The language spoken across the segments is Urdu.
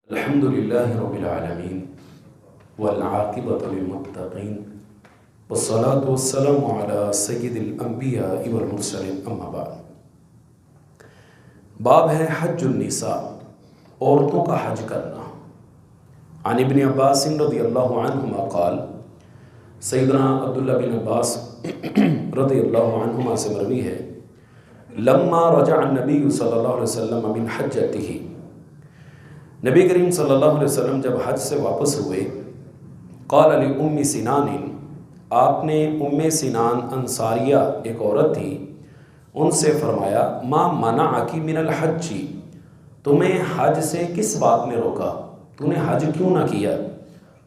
الحمد لله رب العالمين والعاقبة للمتقين والصلاة والسلام على سید الانبیاء والمرسلین اما بعد۔ باب ہے حج النساء، عورتوں کا حج کرنا۔ عن ابن عباس رضی اللہ عنہما قال، سیدنا عبداللہ بن عباس رضی اللہ عنہما سے مروی ہے، لما رجع النبی صلی اللہ علیہ وسلم من حجتہ، نبی کریم صلی اللہ علیہ وسلم جب حج سے واپس ہوئے، قال لأم سنان، آپ نے ام سنان انصاریہ ایک عورت تھی، ان سے فرمایا، ما منعک من الحج، تمہیں حج سے کس بات نے روکا، تو نے حج کیوں نہ کیا؟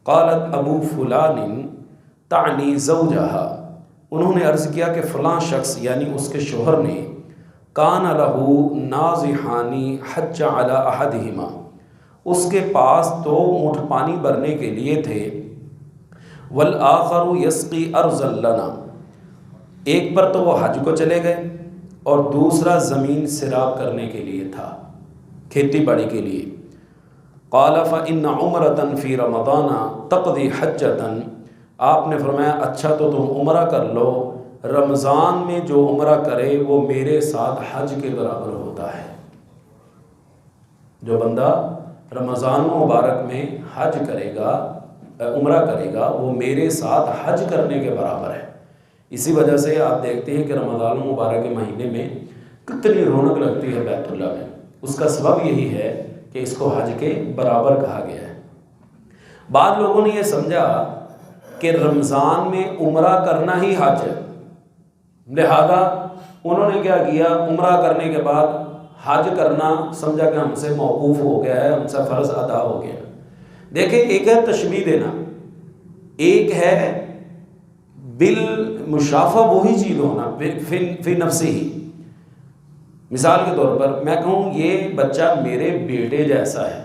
قالت ابو فلان تعنی زوجہا، انہوں نے عرض کیا کہ فلاں شخص یعنی اس کے شوہر نے، کان لہو نازحانی حج علی احدہما، اس کے پاس 2 اونٹ پانی بھرنے کے لیے تھے، والآخر یسقی ارضا لنا، ایک پر تو وہ حج کو چلے گئے اور دوسرا زمین سیراب کرنے کے لیے تھا، کھیتی باڑی کے لیے۔ قال فإن عمرة فی رمضان تقضی حجة، آپ نے فرمایا اچھا تو تم عمرہ کر لو، رمضان میں جو عمرہ کرے وہ میرے ساتھ حج کے برابر ہوتا ہے۔ جو بندہ رمضان مبارک میں حج کرے گا، عمرہ کرے گا، وہ میرے ساتھ حج کرنے کے برابر ہے۔ اسی وجہ سے آپ دیکھتے ہیں کہ رمضان مبارک کے مہینے میں کتنی رونق لگتی ہے بیت اللہ میں، اس کا سبب یہی ہے کہ اس کو حج کے برابر کہا گیا ہے۔ بعض لوگوں نے یہ سمجھا کہ رمضان میں عمرہ کرنا ہی حج ہے، لہذا انہوں نے کیا کیا، عمرہ کرنے کے بعد حج کرنا سمجھا کہ ہم سے موقوف ہو گیا ہے، ہم سے فرض ادا ہو گیا۔ دیکھیں، ایک ہے تشبیہ دینا، ایک ہے بالمشافہ وہی چیز ہونا فی نفسی ہی۔ مثال کے طور پر میں کہوں یہ بچہ میرے بیٹے جیسا ہے،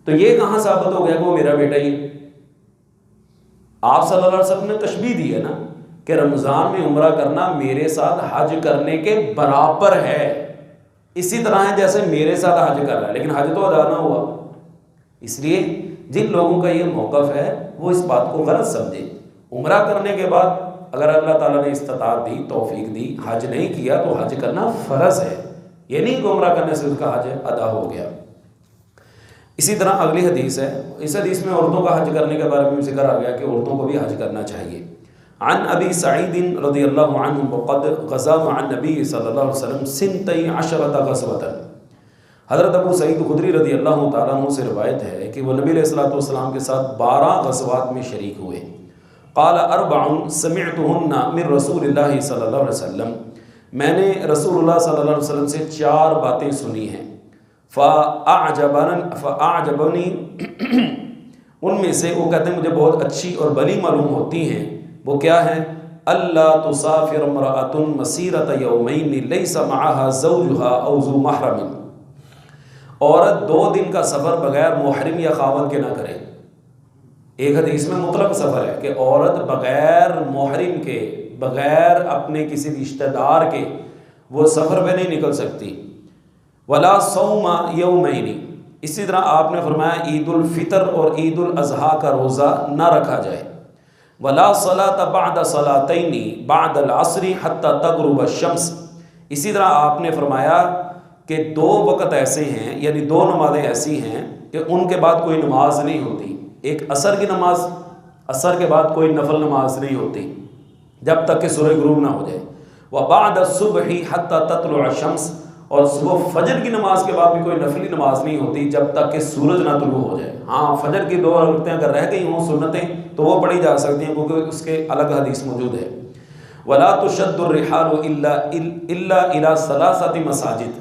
تو یہ کہاں ثابت ہو گیا کہ وہ میرا بیٹا ہی ہے؟ آپ صلی اللہ علیہ وسلم نے تشبیہ دی ہے نا کہ رمضان میں عمرہ کرنا میرے ساتھ حج کرنے کے برابر ہے، اسی طرح ہے جیسے میرے ساتھ حج کر رہا ہے، لیکن حج تو ادا نہ ہوا۔ اس لیے جن لوگوں کا یہ موقف ہے وہ اس بات کو غلط سمجھے، عمرہ کرنے کے بعد اگر اللہ تعالیٰ نے استطاعت دی، توفیق دی، حج نہیں کیا تو حج کرنا فرض ہے، یہ نہیں کہ عمرہ کرنے سے اس کا حج ادا ہو گیا۔ اسی طرح اگلی حدیث ہے، اس حدیث میں عورتوں کا حج کرنے کے بارے میں ذکر آ گیا کہ عورتوں کو بھی حج کرنا چاہیے۔ عن ابی سعید رضی اللہ عنہ وقد غزا مع النبی صلی اللہ علیہ وسلم 12 غزوة، حضرت ابو سعید خدری رضی اللہ تعالیٰ عنہ سے روایت ہے کہ وہ نبی علیہ الصلوۃ والسلام کے ساتھ 12 غزوات میں شریک ہوئے۔ قال 4 سمعتهن من رسول اللہ صلی اللہ علیہ وسلم، میں نے رسول اللہ صلی اللہ علیہ وسلم سے 4 باتیں سنی ہیں، فاعجبنی ان میں سے وہ کہتے ہیں مجھے بہت اچھی اور بلی معلوم ہوتی ہیں، وہ کیا ہے؟ اللہ تسافر امرأۃ مسیرۃ یومین لیس معها زوجها او ذو محرم، عورت 2 دن کا سفر بغیر محرم یا خاوند کے نہ کرے۔ ایک حدیث میں مطلق سفر ہے کہ عورت بغیر محرم کے، بغیر اپنے کسی رشتہ دار کے وہ سفر پہ نہیں نکل سکتی۔ ولا صوم یومین، اسی طرح آپ نے فرمایا عید الفطر اور عید الاضحیٰ کا روزہ نہ رکھا جائے۔ ولا صلاۃ بعد صلاتین بعد العصر حتی تغرب الشمس، اسی طرح آپ نے فرمایا کہ 2 وقت ایسے ہیں، یعنی 2 نمازیں ایسی ہیں کہ ان کے بعد کوئی نماز نہیں ہوتی۔ ایک عصر کی نماز، عصر کے بعد کوئی نفل نماز نہیں ہوتی جب تک کہ سورج غروب نہ ہو جائے۔ وبعد الصبح حتی تطلع الشمس، اور صبح فجر کی نماز کے بعد بھی کوئی نفلی نماز نہیں ہوتی جب تک کہ سورج نہ طلوع ہو جائے۔ ہاں، فجر کی 2 رکعتیں اگر رہ گئی ہوں سنتیں تو وہ پڑھی جا سکتی ہیں کیونکہ اس کے الگ حدیث موجود ہے۔ ولا تشد الرحال الا الى 3 مساجد،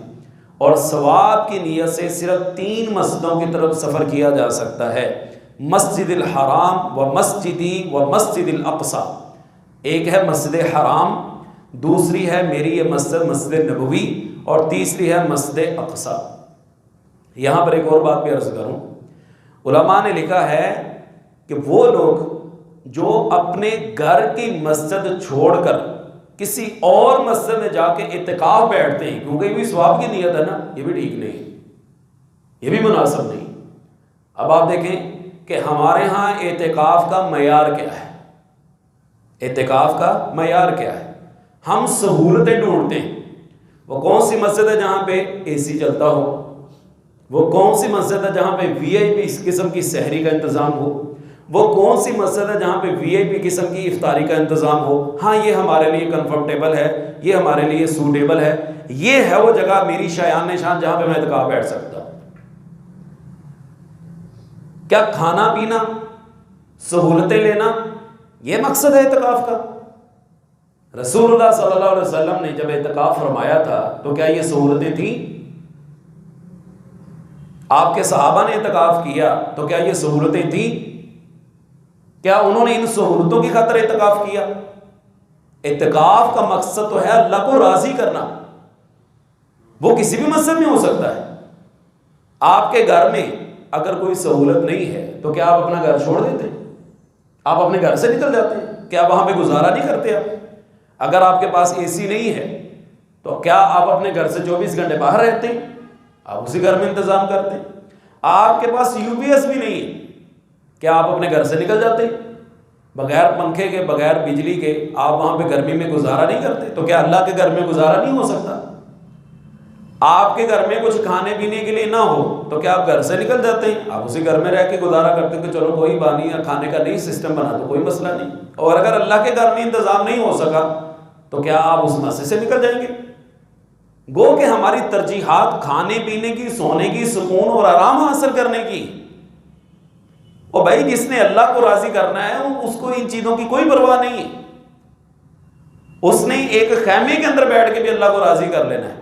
اور ثواب کی نیت سے صرف 3 مسجدوں کی طرف سفر کیا جا سکتا ہے، مسجد الحرام و مسجدی و مسجد الاقصی، ایک ہے مسجد حرام، دوسری ہے میری یہ مسجد نبوی، اور تیسری ہے مسجد اقصی۔ یہاں پر ایک اور بات بھی عرض کروں، علماء نے لکھا ہے کہ وہ لوگ جو اپنے گھر کی مسجد چھوڑ کر کسی اور مسجد میں جا کے اعتکاف بیٹھتے ہیں، کیونکہ یہ بھی ثواب کی نیت ہے نا، یہ بھی ٹھیک نہیں۔ یہ بھی مناسب نہیں۔ اب آپ دیکھیں کہ ہمارے ہاں اعتکاف کا معیار کیا ہے، اعتکاف کا معیار کیا ہے؟ ہم سہولتیں ڈھونڈتے ہیں۔ وہ کون سی مسجد ہے جہاں پہ اے سی چلتا ہو؟ وہ کون سی مسجد ہے جہاں پہ وی آئی پی قسم کی سحری کا انتظام ہو؟ وہ کون سی مسجد ہے جہاں پہ وی آئی پی قسم کی افطاری کا انتظام ہو؟ ہاں یہ ہمارے لیے کمفرٹیبل ہے، یہ ہمارے لیے سوٹیبل ہے، یہ ہے وہ جگہ میری شایان نشان جہاں پہ میں اعتکاف بیٹھ سکتا ہوں۔ کیا کھانا پینا، سہولتیں لینا یہ مقصد ہے اعتکاف کا؟ رسول اللہ صلی اللہ علیہ وسلم نے جب اعتکاف فرمایا تھا تو کیا یہ سہولتیں تھیں؟ آپ کے صحابہ نے اعتکاف کیا تو کیا یہ سہولتیں تھیں؟ کیا انہوں نے ان سہولتوں کی خاطر اعتکاف کیا؟ اعتکاف کا مقصد تو ہے اللہ کو راضی کرنا، وہ کسی بھی مسجد میں ہو سکتا ہے۔ آپ کے گھر میں اگر کوئی سہولت نہیں ہے تو کیا آپ اپنا گھر چھوڑ دیتے ہیں؟ آپ اپنے گھر سے نکل جاتے ہیں؟ کیا وہاں پہ گزارا نہیں کرتے آپ؟ اگر آپ کے پاس اے سی نہیں ہے تو کیا آپ اپنے گھر سے 24 گھنٹے باہر رہتے ہیں؟ آپ اسی گھر میں انتظام کرتے ہیں۔ آپ کے پاس یو پی ایس بھی نہیں ہے، کیا آپ اپنے گھر سے نکل جاتے ہیں؟ بغیر پنکھے کے، بغیر بجلی کے آپ وہاں پہ گرمی میں گزارا نہیں کرتے؟ تو کیا اللہ کے گھر میں گزارا نہیں ہو سکتا؟ آپ کے گھر میں کچھ کھانے پینے کے لیے نہ ہو تو کیا آپ گھر سے نکل جاتے ہیں؟ آپ اسی گھر میں رہ کے گزارا کرتے ہیں کہ چلو کوئی بات نہیں، کھانے کا نہیں سسٹم بنا تو کوئی مسئلہ نہیں۔ اور اگر اللہ کے گھر میں انتظام نہیں ہو سکا تو کیا آپ اس مسجد سے نکل جائیں گے؟ گو کہ ہماری ترجیحات کھانے پینے کی، سونے کی، سکون اور آرام حاصل کرنے کی۔ اور بھائی جس نے اللہ کو راضی کرنا ہے اس کو ان چیزوں کی کوئی پرواہ نہیں ہے، اس نے ایک خیمے کے اندر بیٹھ کے بھی اللہ کو راضی کر لینا ہے۔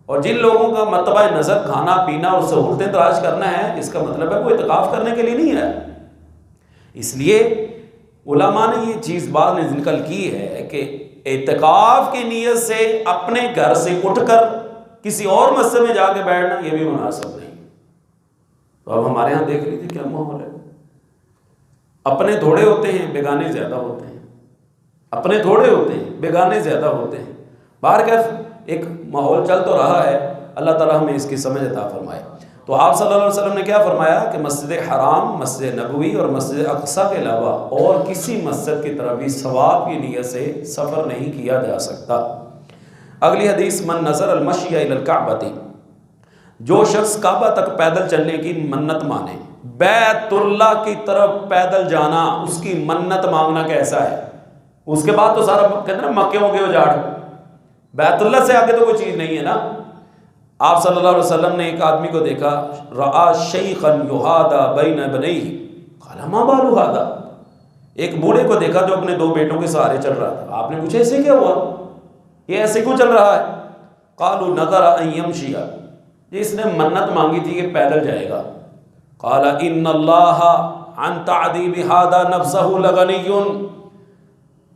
اور جن لوگوں کا مرتبہ نظر کھانا پینا اور سہولتیں تلاش کرنا ہے، اس کا مطلب ہے وہ اعتکاف کرنے کے لیے نہیں ہے۔ اس لیے علماء نے یہ چیز بعد میں نقل کی ہے کہ اعتکاف کی نیت سے اپنے گھر سے اٹھ کر کسی اور مسجد میں جا کے بیٹھنا یہ بھی مناسب نہیں۔ تو اب ہمارے یہاں دیکھ لیجیے کیا ماحول ہے۔ اپنے تھوڑے ہوتے ہیں، بیگانے زیادہ ہوتے ہیں، اپنے تھوڑے ہوتے ہیں، بیگانے زیادہ ہوتے ہیں۔ باہر کا ایک ماحول چل تو رہا ہے، اللہ تعالیٰ ہمیں اس کی سمجھ عطا فرمائے۔ تو آپ صلی اللہ علیہ وسلم نے کیا فرمایا کہ مسجد حرام، مسجد نبوی اور مسجد اقصیٰ کے علاوہ اور کسی مسجد کی طرف بھی ثواب کی نیت سے سفر نہیں کیا جا سکتا۔ اگلی حدیث، من نظر المشی الی الکعبۃ، جو شخص کعبہ تک پیدل چلنے کی منت مانے، بیت اللہ کی طرف پیدل جانا، اس کی منت مانگنا کیسا ہے؟ اس کے بعد تو سارا کہتے ہیں نا مکے ہو گئے اجاڑ، بیت اللہ سے آگے تو کوئی چیز نہیں ہے نا۔ آپ صلی اللہ علیہ وسلم نے ایک آدمی کو دیکھا، رآ شیخا یحادی بین بنیہ قال ما بال ھذا، ایک بوڑھے کو دیکھا جو اپنے 2 بیٹوں کے سہارے چل رہا تھا۔ آپ نے پوچھا اسے کیا ہوا، یہ ایسے کیوں چل رہا ہے؟ قالوا نذر ان یمشی، اس نے منت مانگی تھی کہ پیدل جائے گا۔ قال ان اللہ عن تعذیب ھذا نفسہ لغنی،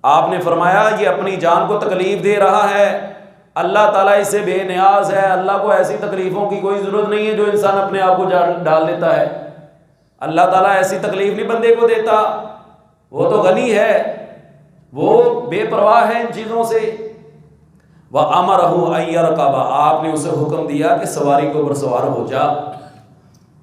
آپ نے فرمایا یہ اپنی جان کو تکلیف دے رہا ہے، اللہ تعالیٰ اس سے بے نیاز ہے، اللہ کو ایسی تکلیفوں کی کوئی ضرورت نہیں ہے جو انسان اپنے آپ کو ڈال دیتا ہے۔ اللہ تعالیٰ ایسی تکلیف نہیں بندے کو دیتا، وہ تو غنی ہے، وہ بے پرواہ ہے ان چیزوں سے۔ وَأَمَرَهُ أَن يَرْكَبَ، آپ نے اسے حکم دیا کہ سواری کے اوپر سوار ہو جا۔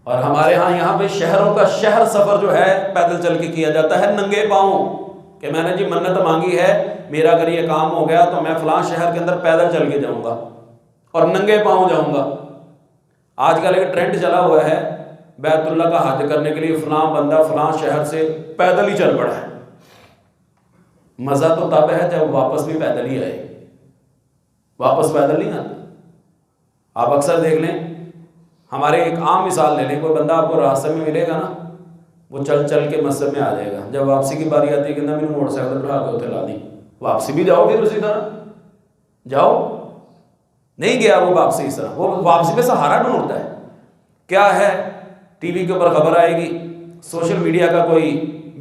اور ہمارے ہاں یہاں پہ شہروں کا شہر سفر جو ہے پیدل چل کے کیا جاتا ہے ننگے پاؤں، کہ میں نے جی منت مانگی ہے، میرا اگر یہ کام ہو گیا تو میں فلاں شہر کے اندر پیدل چل کے جاؤں گا اور ننگے پاؤں جاؤں گا۔ آج کل ایک ٹرینڈ چلا ہوا ہے بیت اللہ کا حج کرنے کے لیے فلاں بندہ فلاں شہر سے پیدل ہی چل پڑا ہے۔ مزہ تو تب ہے جب واپس بھی پیدل ہی آئے، واپس پیدل نہیں آتا۔ آپ اکثر دیکھ لیں، ہمارے ایک عام مثال لے لیں، کوئی بندہ آپ کو راستے میں ملے گا نا، وہ چل چل کے مسجد میں آ جائے گا، جب واپسی کی باری آتی ہے کہ نا میرے موٹر سائیکل پر آ کے لا دی، واپسی بھی جاؤ پھر اسی طرح جاؤ، نہیں گیا وہ واپسی اس طرح، وہ واپسی پہ سہارا ڈھونڈتا ہے۔ کیا ہے، ٹی وی کے اوپر خبر آئے گی، سوشل میڈیا کا کوئی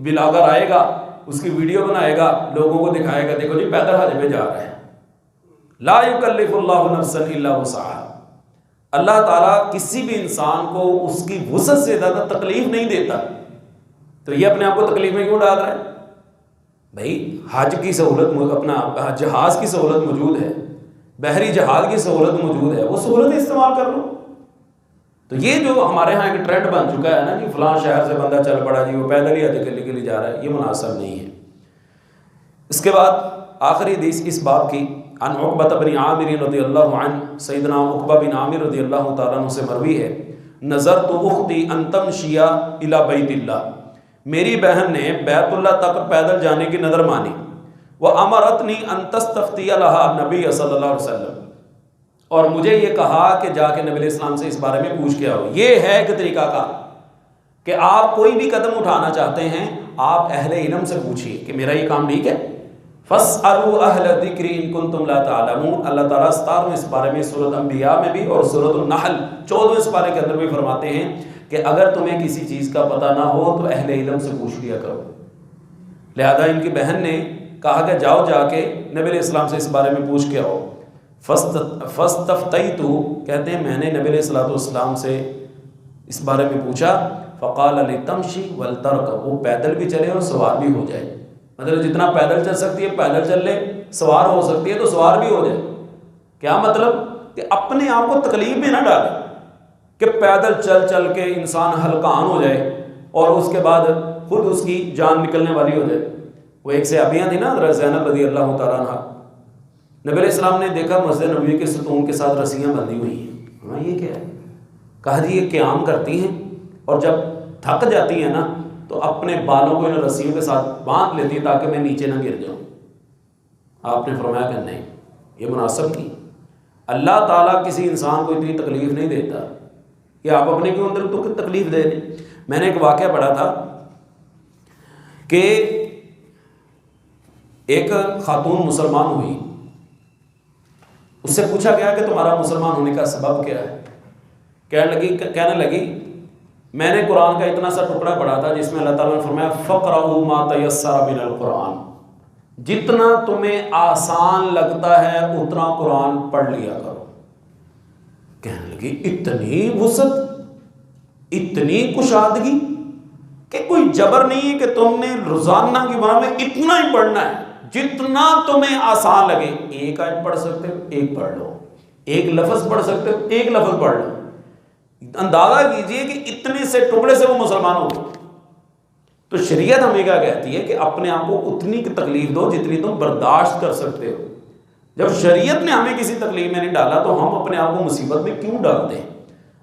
بلاگر آئے گا، اس کی ویڈیو بنائے گا، لوگوں کو دکھائے گا دیکھو جی پیدل حج پہ جا رہے ہیں۔ لا یکلف اللہ نفسا الا وسعہا، اللہ تعالیٰ کسی بھی انسان کو اس کی وسعت سے زیادہ تکلیف نہیں دیتا، تو یہ اپنے آپ کو تکلیف میں کیوں ڈال رہا ہے؟ بھائی حج کی سہولت، اپنا جہاز کی سہولت موجود ہے، بحری جہاز کی سہولت موجود ہے، وہ سہولت استعمال کر لو۔ تو یہ جو ہمارے ہاں ایک ٹرینڈ بن چکا ہے نا جی، فلاں شہر سے بندہ چل پڑا جی، وہ پیدل ہی حج کے لیے جا رہا ہے، یہ مناسب نہیں ہے۔ اس کے بعد آخری حدیث اس باب کی، عن عقبہ بن عامر رضی اللہ عنہ، سیدنا عقبہ بن عامر رضی اللہ تعالیٰ عنہ سے مروی ہے، نظرت اختی ان تمشی الی بیت اللہ، میری بہن نے بیت اللہ تک پیدل جانے کی نظر مانی، وامرتنی ان تستفتی لہا نبی صلی اللہ علیہ وسلم، اور مجھے یہ کہا کہ جا کے نبی علیہ السلام سے اس بارے میں پوچھ کے آؤ۔ یہ ہے ایک طریقہ کا کہ آپ کوئی بھی قدم اٹھانا چاہتے ہیں آپ اہل علم سے پوچھیے کہ میرا یہ کام ٹھیک ہے۔ فَاسْأَلُوا أَهْلَ الذِّكْرِ إِن كُنتُمْ لَا تَعْلَمُونَ، اللہ تعالیٰ 17ویں سپارے میں سورۃ انبیاء میں بھی اور سورۃ النحل 14ویں سپارے کے اندر بھی فرماتے ہیں کہ اگر تمہیں کسی چیز کا پتہ نہ ہو تو اہل علم سے پوچھ لیا کرو۔ لہذا ان کی بہن نے کہا کہ جاؤ جا کے نبی علیہ السلام سے اس بارے میں پوچھ کے آؤ۔ فَاسْتَفْتَيْتُ، کہتے ہیں میں نے نبی علیہ السلام سے اس بارے میں پوچھا، فقال لِتَمْشِي وَلْتَرْكَبْ، وہ پیدل بھی چلے اور سوار بھی ہو جائے، مطلب جتنا پیدل چل سکتی ہے پیدل چل لے، سوار ہو سکتی ہے تو سوار بھی ہو جائے۔ کیا مطلب کہ اپنے آپ کو تکلیف میں نہ ڈالے کہ پیدل چل چل کے انسان ہلکان ہو جائے اور اس کے بعد خود اس کی جان نکلنے والی ہو جائے۔ وہ ایک صحابیہ تھی نا حضرت زینب رضی اللہ تعالیٰ عنہ، نبی علیہ السلام نے دیکھا مسجد نبوی کے ستون کے ساتھ رسیاں بندھی ہوئی ہیں، ہاں یہ کیا ہے؟ کہا جی یہ قیام کرتی ہیں اور جب تھک جاتی ہیں نا تو اپنے بالوں کو ان رسیوں کے ساتھ باندھ لیتی ہیں تاکہ میں نیچے نہ گر جاؤں۔ آپ نے فرمایا کہ نہیں، یہ مناسب نہیں، اللہ تعالیٰ کسی انسان کو اتنی تکلیف نہیں دیتا کہ آپ اپنے کیوں اندر تو تکلیف دے دیں۔ میں نے ایک واقعہ پڑھا تھا کہ ایک خاتون مسلمان ہوئی، اس سے پوچھا گیا کہ تمہارا مسلمان ہونے کا سبب کیا ہے؟ کہنے لگی میں نے قرآن کا اتنا سا ٹکڑا پڑھا تھا جس میں اللہ تعالیٰ نے فرمایا فَقْرَؤُوا مَا تَيَسَّرَ مِنَ الْقُرْآنِ، جتنا تمہیں آسان لگتا ہے اتنا قرآن پڑھ لیا کرو۔ کہنے لگی اتنی وسعت، اتنی کشادگی کہ کوئی جبر نہیں ہے کہ تم نے روزانہ کی بنا میں اتنا ہی پڑھنا ہے، جتنا تمہیں آسان لگے۔ ایک آیت پڑھ سکتے ہو ایک پڑھ لو، ایک لفظ پڑھ سکتے ہو ایک لفظ پڑھ لو۔ اندازہ کیجئے کہ اتنے سے ٹکڑے سے وہ مسلمان ہو گئے۔ تو شریعت ہمیں کیا کہتی ہے کہ اپنے آپ کو اتنی تکلیف دو جتنی تم برداشت کر سکتے ہو۔ جب شریعت نے ہمیں کسی تکلیف میں نہیں ڈالا تو ہم اپنے آپ کو مصیبت میں کیوں ڈالتے ہیں؟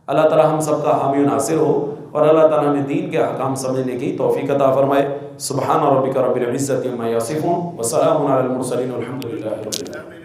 اللہ تعالیٰ ہم سب کا حامی و ناصر ہو اور اللہ تعالیٰ ہمیں دین کے احکام سمجھنے کی توفیق عطا فرمائے۔ سبحان ربک رب العزۃ عما یصفون وسلام علی المرسلین والحمد للہ رب العالمین۔